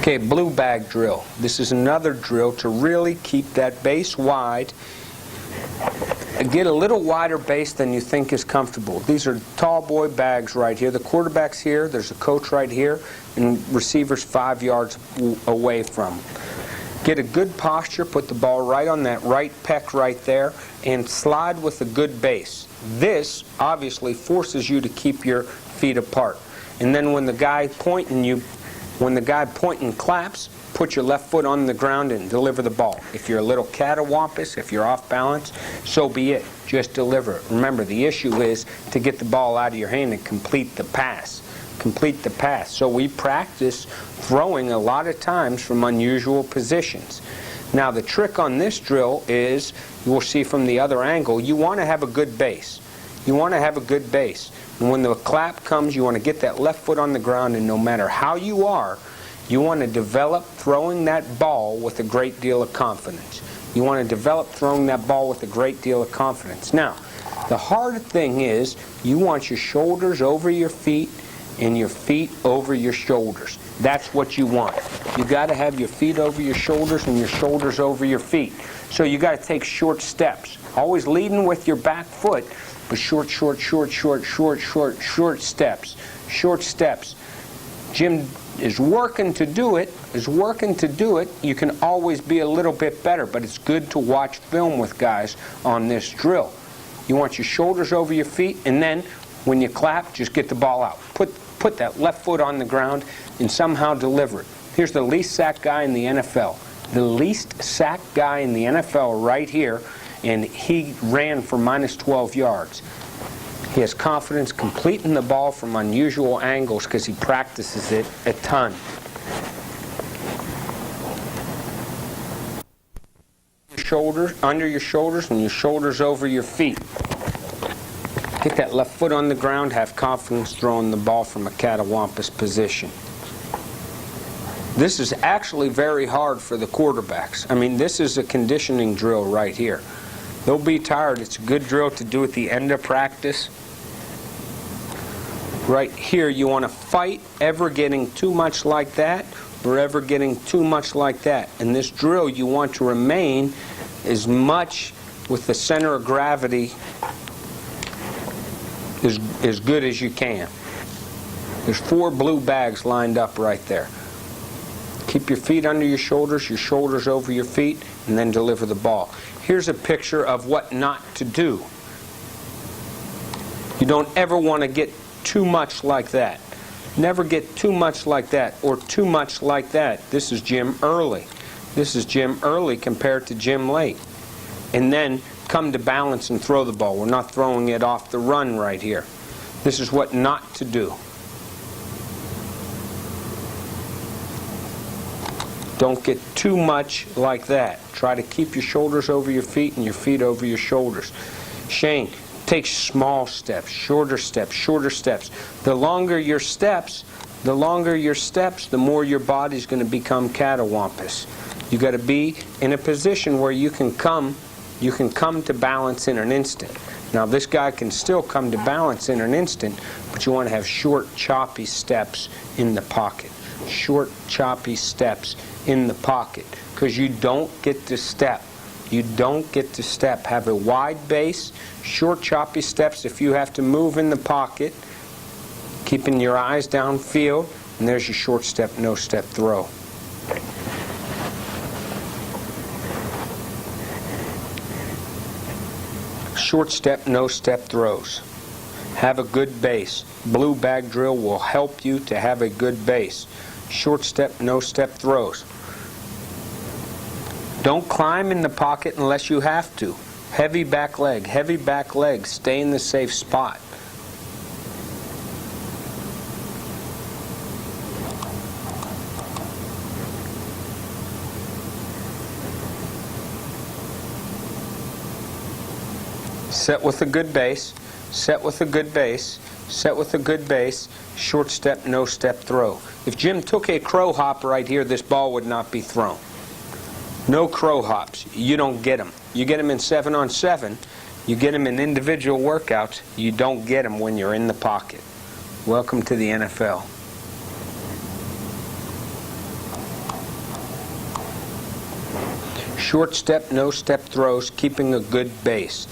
Okay, blue bag drill. This is another drill to really keep that base wide. Get a little wider base than you think is comfortable. These are tall boy bags right here. The quarterback's here, there's a coach right here, and receivers 5 yards away from. Get a good posture, put the ball right on that right pec right there, and slide with a good base. This obviously forces you to keep your feet apart. And then when the guy pointing claps, put your left foot on the ground and deliver the ball. If you're a little catawampus, if you're off balance, so be it. Just deliver it. Remember, the issue is to get the ball out of your hand and complete the pass. Complete the pass. So we practice throwing a lot of times from unusual positions. Now the trick on this drill is, you will see from the other angle, you want to have a good base. You want to have a good base. And when the clap comes, you want to get that left foot on the ground, and no matter how you are, you want to develop throwing that ball with a great deal of confidence. You want to develop throwing that ball with a great deal of confidence. Now, the hard thing is you want your shoulders over your feet and your feet over your shoulders. That's what you want. You got to have your feet over your shoulders and your shoulders over your feet. So you got to take short steps. Always leading with your back foot, but short steps. Short steps. Jim is working to do it. You can always be a little bit better, but it's good to watch film with guys on this drill. You want your shoulders over your feet, and then when you clap, just get the ball out. Put that left foot on the ground and somehow deliver it. Here's the least sacked guy in the NFL. The least sacked guy in the NFL right here, and he ran for -12 yards. He has confidence completing the ball from unusual angles because he practices it a ton. Shoulders, under your shoulders, and your shoulders over your feet. Get that left foot on the ground, have confidence throwing the ball from a catawampus position. This is actually very hard for the quarterbacks. I mean, this is a conditioning drill right here. They'll be tired. It's a good drill to do at the end of practice. Right here, you want to fight ever getting too much like that or ever getting too much like that. In this drill, you want to remain as much with the center of gravity as good as you can. There's 4 blue bags lined up right there. Keep your feet under your shoulders over your feet, and then deliver the ball. Here's a picture of what not to do. You don't ever want to get too much like that. Never get too much like that or too much like that. This is Jim Early. This is Jim Early compared to Jim Late. And then come to balance and throw the ball. We're not throwing it off the run right here. This is what not to do. Don't get too much like that. Try to keep your shoulders over your feet and your feet over your shoulders. Shane, take small steps, shorter steps, shorter steps. The longer your steps, the more your body's going to become catawampus. You got to be in a position where you can come to balance in an instant. Now this guy can still come to balance in an instant, but you want to have short, choppy steps in the pocket. Short, choppy steps in the pocket, because you don't get to step. You don't get to step. Have a wide base, short, choppy steps if you have to move in the pocket, keeping your eyes downfield, and there's your short step, no step throw. Short step, no step throws. Have a good base. Blue bag drill will help you to have a good base. Short step, no step throws. Don't climb in the pocket unless you have to. Heavy back leg, stay in the safe spot. Set with a good base, set with a good base, set with a good base, short step, no step throw. If Jim took a crow hop right here, this ball would not be thrown. No crow hops. You don't get them. You get them in 7-on-7. You get them in individual workouts. You don't get them when you're in the pocket. Welcome to the NFL. Short step, no step throws, keeping a good base.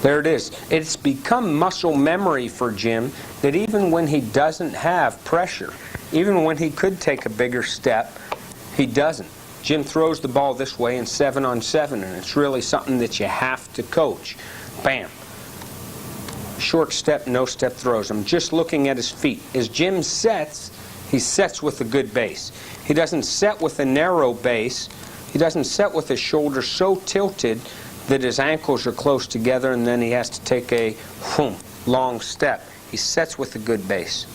There it is. It's become muscle memory for Jim that even when he doesn't have pressure, even when he could take a bigger step, he doesn't. Jim throws the ball this way in 7-on-7, and it's really something that you have to coach. Bam. Short step, no step throws. I'm just looking at his feet. As Jim sets, he sets with a good base. He doesn't set with a narrow base. He doesn't set with his shoulders so tilted that his ankles are close together and then he has to take a long step. He sets with a good base.